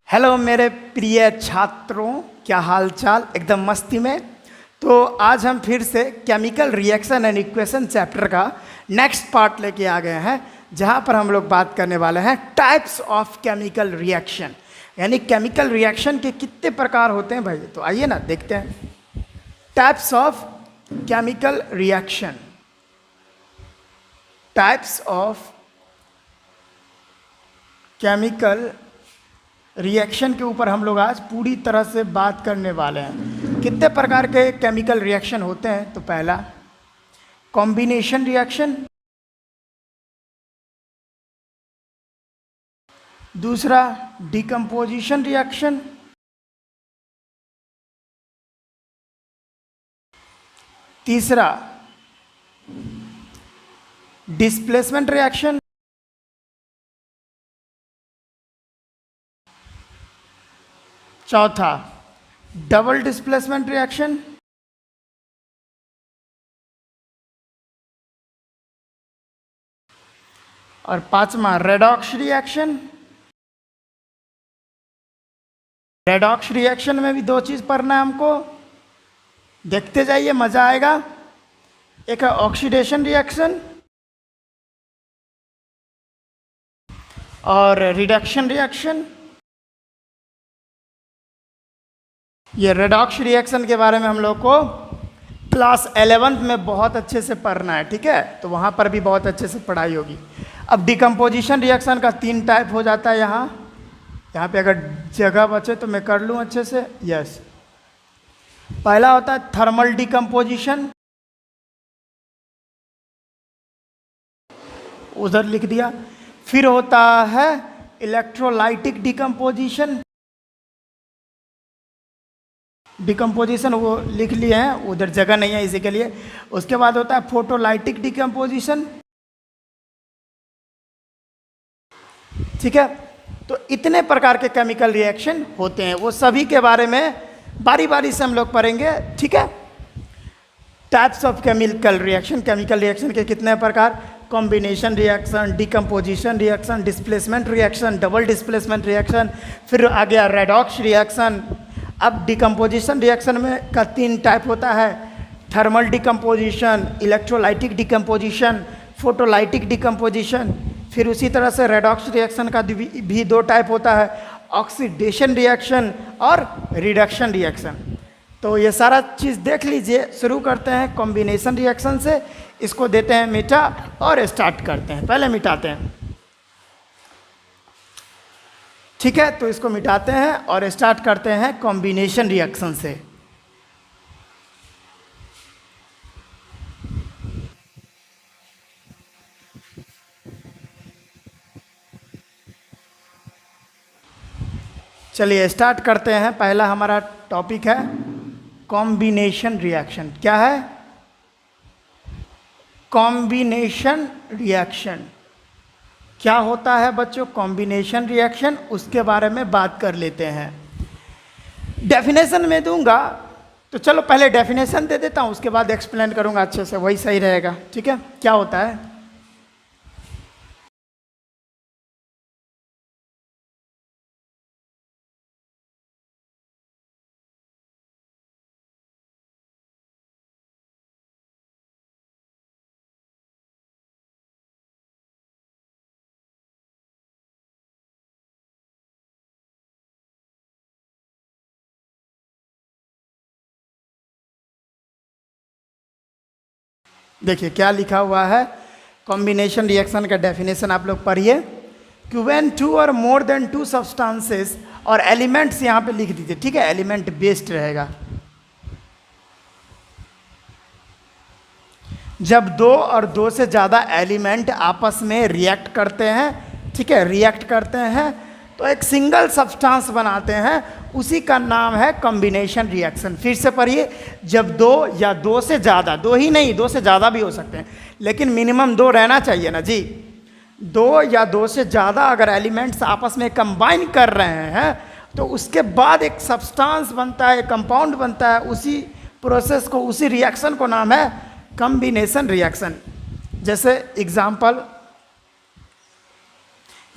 Hello मेरे प्रिय छात्रों, क्या हाल चाल? एकदम मस्ती में। तो आज हम फिर से chemical reaction and equation chapter का नेक्स्ट पार्ट लेके आ गए हैं, जहां पर हम लोग बात करने वाले हैं टाइप्स ऑफ केमिकल रिएक्शन, यानी केमिकल रिएक्शन के कितने प्रकार होते हैं भाई। तो आइए ना देखते हैं types of chemical reaction. Types of chemical reaction के ऊपर हम लोग आज पूरी तरह से बात करने वाले हैं। कितने प्रकार के केमिकल रिएक्शन होते हैं? तो पहला कॉम्बिनेशन रिएक्शन, दूसरा डिकम्पोजिशन रिएक्शन, तीसरा डिस्प्लेसमेंट रिएक्शन, चौथा डबल डिस्प्लेसमेंट रिएक्शन, और पांचवा रेडॉक्स रिएक्शन। रेडॉक्स रिएक्शन में भी दो चीज पढ़ना है हमको, देखते जाइए, मजा आएगा। एक है ऑक्सीडेशन रिएक्शन और रिडक्शन रिएक्शन। ये रेडॉक्स रिएक्शन के बारे में हम लोग को क्लास 11th में बहुत अच्छे से पढ़ना है, ठीक है? तो वहाँ पर भी बहुत अच्छे से पढ़ाई होगी। अब डिकम्पोजिशन रिएक्शन का 3 टाइप हो जाता है। यहाँ पे अगर जगह बचे तो मैं कर लूँ अच्छे से। यस, पहला होता है थर्मल डिकम्पोजिशन, उधर लिख दिया। फिर होता है इलेक्ट्रोलाइटिक डिकम्पोजिशन, डिकम्पोजिशन वो लिख लिए हैं, उधर जगह नहीं है इसी के लिए। उसके बाद होता है फोटोलाइटिक डिकम्पोजिशन, ठीक है? तो इतने प्रकार के केमिकल रिएक्शन होते हैं, वो सभी के बारे में बारी बारी से हम लोग पढ़ेंगे, ठीक है? Types of chemical reaction, chemical reaction के कितने प्रकार? Combination reaction, decomposition reaction, displacement reaction, double displacement reaction, फिर आ गया रेडॉक्स रिएक्शन। अब डिकम्पोजिशन रिएक्शन में का 3 टाइप होता है, thermal decomposition, electrolytic decomposition, photolytic decomposition. फिर उसी तरह से रेडॉक्स रिएक्शन का भी 2 टाइप होता है, ऑक्सीडेशन रिएक्शन और रिडक्शन रिएक्शन। तो ये सारा चीज़ देख लीजिए। शुरू करते हैं कॉम्बिनेशन रिएक्शन से, इसको देते हैं मिटा और स्टार्ट करते हैं। पहले मिटाते हैं, ठीक है? तो इसको मिटाते हैं और स्टार्ट करते हैं कॉम्बिनेशन रिएक्शन से। चलिए स्टार्ट करते हैं। पहला हमारा टॉपिक है कॉम्बिनेशन रिएक्शन। क्या है? कॉम्बिनेशन रिएक्शन क्या होता है बच्चों? कॉम्बिनेशन रिएक्शन, उसके बारे में बात कर लेते हैं। डेफिनेशन में दूंगा, तो चलो पहले डेफिनेशन दे देता हूँ, उसके बाद एक्सप्लेन करूँगा अच्छे से, वही सही रहेगा, ठीक है? क्या होता है? देखिए क्या लिखा हुआ है कॉम्बिनेशन रिएक्शन का डेफिनेशन, आप लोग पढ़िए कि व्हेन 2 और मोर देन 2 सब्सटेंसेस और एलिमेंट्स, यहाँ पे लिख दीजिए, ठीक है? एलिमेंट बेस्ड रहेगा। जब 2 और 2 से ज़्यादा एलिमेंट आपस में रिएक्ट करते हैं, ठीक है, रिएक्ट करते हैं तो एक सिंगल सब्सटेंस बनाते हैं, उसी का नाम है कॉम्बिनेशन रिएक्शन। फिर से पढ़िए, जब 2 या 2 से ज़्यादा, 2 ही नहीं 2 से ज़्यादा भी हो सकते हैं, लेकिन मिनिमम 2 रहना चाहिए ना जी। 2 या 2 से ज़्यादा अगर एलिमेंट्स आपस में कंबाइन कर रहे हैं तो उसके बाद एक सब्सटेंस बनता है, एक कंपाउंड बनता है। उसी प्रोसेस को, उसी रिएक्शन को नाम है कॉम्बिनेशन रिएक्शन। जैसे एग्जाम्पल,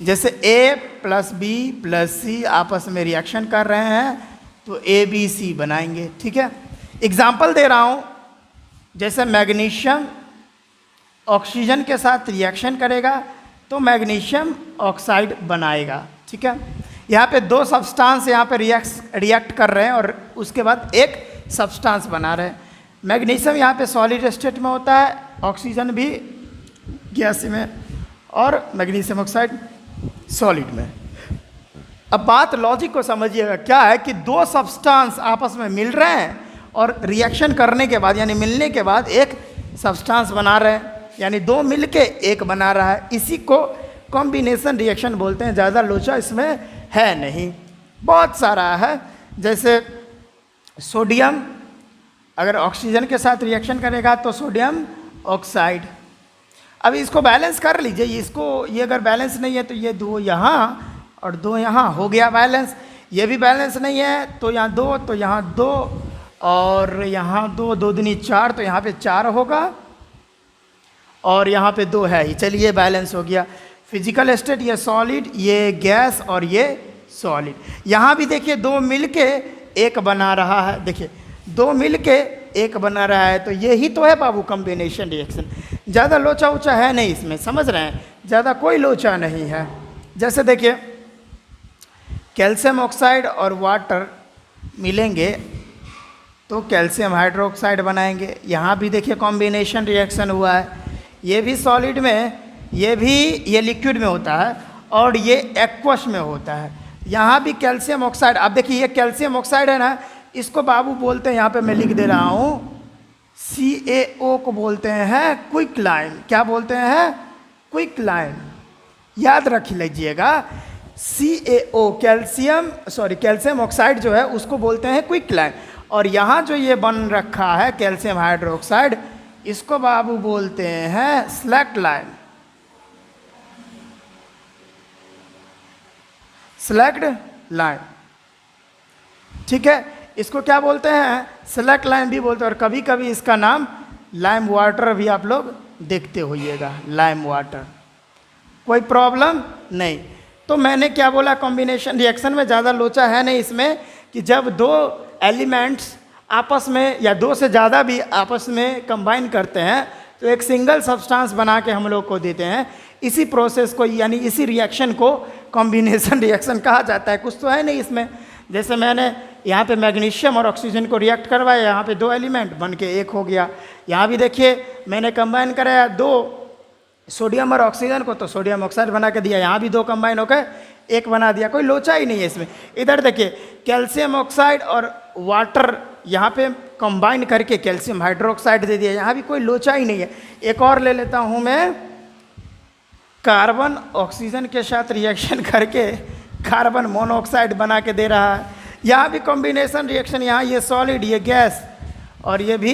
जैसे A plus B plus C आपस में रिएक्शन कर रहे हैं तो ABC बनाएंगे, ठीक है। एग्जाम्पल दे रहा हूँ, जैसे मैग्नीशियम ऑक्सीजन के साथ रिएक्शन करेगा तो मैग्नीशियम ऑक्साइड बनाएगा, ठीक है। यहाँ पे दो सब्सटेंस यहाँ पे रिएक्ट कर रहे हैं और उसके बाद एक सब्सटेंस बना रहे हैं। मैग्नीशियम यहाँ पे सॉलिड स्टेट में होता है, ऑक्सीजन भी गैस में, और मैग्नीशियम ऑक्साइड सॉलिड में। अब बात लॉजिक को समझिएगा, क्या है कि दो सब्सटेंस आपस में मिल रहे हैं और रिएक्शन करने के बाद यानी मिलने के बाद एक सब्सटेंस बना रहे हैं, यानी दो मिलके एक बना रहा है। इसी को कॉम्बिनेशन रिएक्शन बोलते हैं। ज़्यादा लोचा इसमें है नहीं, बहुत सारा है। जैसे सोडियम अगर ऑक्सीजन के साथ रिएक्शन करेगा तो सोडियम ऑक्साइड। अब इसको बैलेंस कर लीजिए, इसको ये अगर बैलेंस नहीं है तो ये दो यहाँ और दो यहाँ, हो गया बैलेंस। ये भी बैलेंस नहीं है तो यहाँ दो, तो यहाँ दो, और यहाँ दो, दो दूनी चार, तो यहाँ पे चार होगा, और यहाँ पे दो है ही। चलिए बैलेंस हो गया। फिजिकल स्टेट ये सॉलिड, ये गैस और ये सॉलिड। यहाँ भी देखिए दो मिलके एक बना रहा है, देखिए दो मिलके एक बना रहा है, तो यही तो है बाबू कॉम्बिनेशन रिएक्शन। ज़्यादा लोचा ऊंचा है नहीं इसमें, समझ रहे हैं, ज़्यादा कोई लोचा नहीं है। जैसे देखिए कैल्शियम ऑक्साइड और वाटर मिलेंगे तो कैल्शियम हाइड्रोक्साइड बनाएंगे। यहाँ भी देखिए कॉम्बिनेशन रिएक्शन हुआ है, ये भी सॉलिड में, ये लिक्विड में होता है और ये एक्वस में होता है। यहाँ भी कैल्शियम ऑक्साइड, अब देखिए ये कैल्शियम ऑक्साइड है ना, इसको बाबू बोलते हैं, यहाँ पे मैं लिख दे रहा हूँ, CaO को बोलते हैं क्विक लाइम। क्या बोलते हैं? Quick lime. याद रख लीजिएगा, CaO कैल्शियम ऑक्साइड जो है उसको बोलते हैं क्विक लाइम, और यहाँ जो ये बन रखा है कैल्शियम हाइड्रोक्साइड, इसको बाबू बोलते हैं स्लैक्ट लाइम। स्लैक्ड लाइम, ठीक है। इसको क्या बोलते हैं? स्लैक्ट लाइम भी बोलते हैं, और कभी कभी इसका नाम लाइम वाटर भी आप लोग देखते होइएगा, लाइम वाटर। कोई प्रॉब्लम नहीं। तो मैंने क्या बोला, कॉम्बिनेशन रिएक्शन में ज़्यादा लोचा है नहीं इसमें, कि जब दो एलिमेंट्स आपस में या दो से ज़्यादा भी आपस में कंबाइन करते हैं तो एक सिंगल सब्सटेंस बना के हम लोग को देते हैं। इसी प्रोसेस को यानी इसी रिएक्शन को कॉम्बिनेशन रिएक्शन कहा जाता है। कुछ तो है नहीं इसमें। जैसे मैंने यहाँ पे मैग्नीशियम और ऑक्सीजन को रिएक्ट करवाया, यहाँ पे दो एलिमेंट बन के एक हो गया। यहाँ भी देखिए मैंने कंबाइन कराया दो सोडियम और ऑक्सीजन को, तो सोडियम ऑक्साइड बना के दिया। यहाँ भी दो कंबाइन होकर एक बना दिया, कोई लोचा ही नहीं है इसमें। इधर देखिए कैल्शियम ऑक्साइड और वाटर यहाँ पे कंबाइन करके कैल्शियम हाइड्रोक्साइड दे दिया, यहाँ भी कोई लोचा ही नहीं है। एक और ले लेता हूँ मैं, कार्बन ऑक्सीजन के साथ रिएक्शन करके कार्बन मोनोऑक्साइड बना के दे रहा है। यहाँ भी कॉम्बिनेशन रिएक्शन, यहाँ ये सॉलिड, ये गैस, और ये भी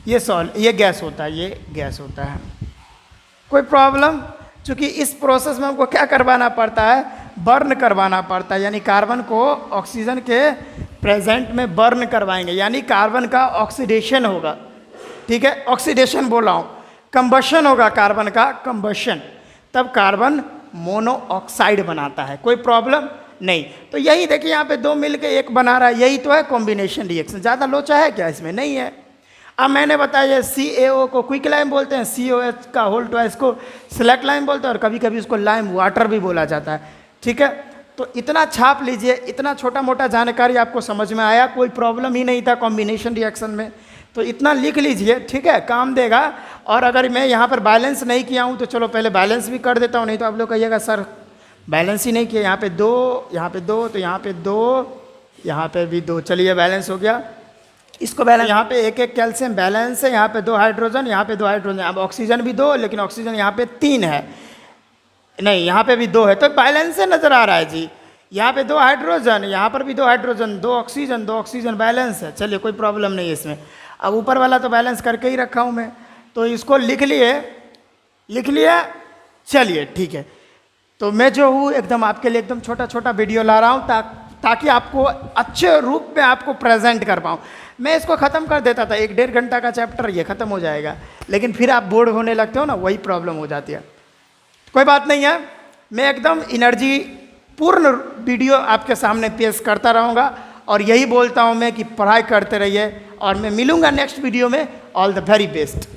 ये गैस होता है, ये गैस होता है। कोई प्रॉब्लम? क्योंकि इस प्रोसेस में हमको क्या करवाना पड़ता है? बर्न करवाना पड़ता है, यानी कार्बन को ऑक्सीजन के प्रेजेंट में बर्न करवाएंगे, यानी कार्बन का ऑक्सीडेशन होगा, ठीक है। ऑक्सीडेशन बोला हूँ, कंबशन होगा कार्बन का, कंबशन, तब कार्बन मोनोऑक्साइड बनाता है। कोई प्रॉब्लम नहीं। तो यही देखिए यहाँ पे दो मिलके एक बना रहा है, यही तो है कॉम्बिनेशन रिएक्शन। ज़्यादा लोचा है क्या इसमें? नहीं है। अब मैंने बताया CaO को क्विक लाइम बोलते हैं, COH का होल ट्वाइस को स्लैक्ट लाइम बोलते हैं, और कभी कभी उसको लाइम वाटर भी बोला जाता है, ठीक है। तो इतना छाप लीजिए, इतना छोटा मोटा जानकारी आपको समझ में आया, कोई प्रॉब्लम ही नहीं था कॉम्बिनेशन रिएक्शन में, तो इतना लिख लीजिए, ठीक है, काम देगा। और अगर मैं यहाँ पर बैलेंस नहीं किया हूँ तो चलो पहले बैलेंस भी कर देता हूँ, नहीं तो आप लोग कहिएगा सर बैलेंस ही नहीं किया, यहाँ पे दो, यहाँ पे दो, तो यहाँ पे दो, यहाँ पे भी दो, चलिए बैलेंस हो गया। इसको बैलेंस, यहाँ पे एक एक कैल्शियम बैलेंस है, यहाँ पे दो हाइड्रोजन, यहाँ पे दो हाइड्रोजन। अब ऑक्सीजन भी दो, लेकिन ऑक्सीजन यहाँ पे 3 है, नहीं यहाँ पे भी 2 है, तो बैलेंस से नज़र आ रहा है जी। यहाँ पे 2 हाइड्रोजन, यहाँ पर भी 2 हाइड्रोजन, 2 ऑक्सीजन बैलेंस है। चलिए कोई प्रॉब्लम नहीं है इसमें। अब ऊपर वाला तो बैलेंस करके ही रखा हूँ मैं, तो इसको लिख लिया, चलिए ठीक है। तो मैं जो हूँ एकदम आपके लिए एकदम छोटा छोटा वीडियो ला रहा हूँ ताकि आपको अच्छे रूप में आपको प्रेजेंट कर पाऊँ। मैं इसको ख़त्म कर देता था, 1-1.5 घंटा का चैप्टर ये ख़त्म हो जाएगा, लेकिन फिर आप बोर्ड होने लगते हो ना, वही प्रॉब्लम हो जाती है। कोई बात नहीं है, मैं एकदम एनर्जी पूर्ण वीडियो आपके सामने पेश करता रहूँगा और यही बोलता हूँ मैं कि पढ़ाई करते रहिए और मैं मिलूँगा नेक्स्ट वीडियो में। All the very best.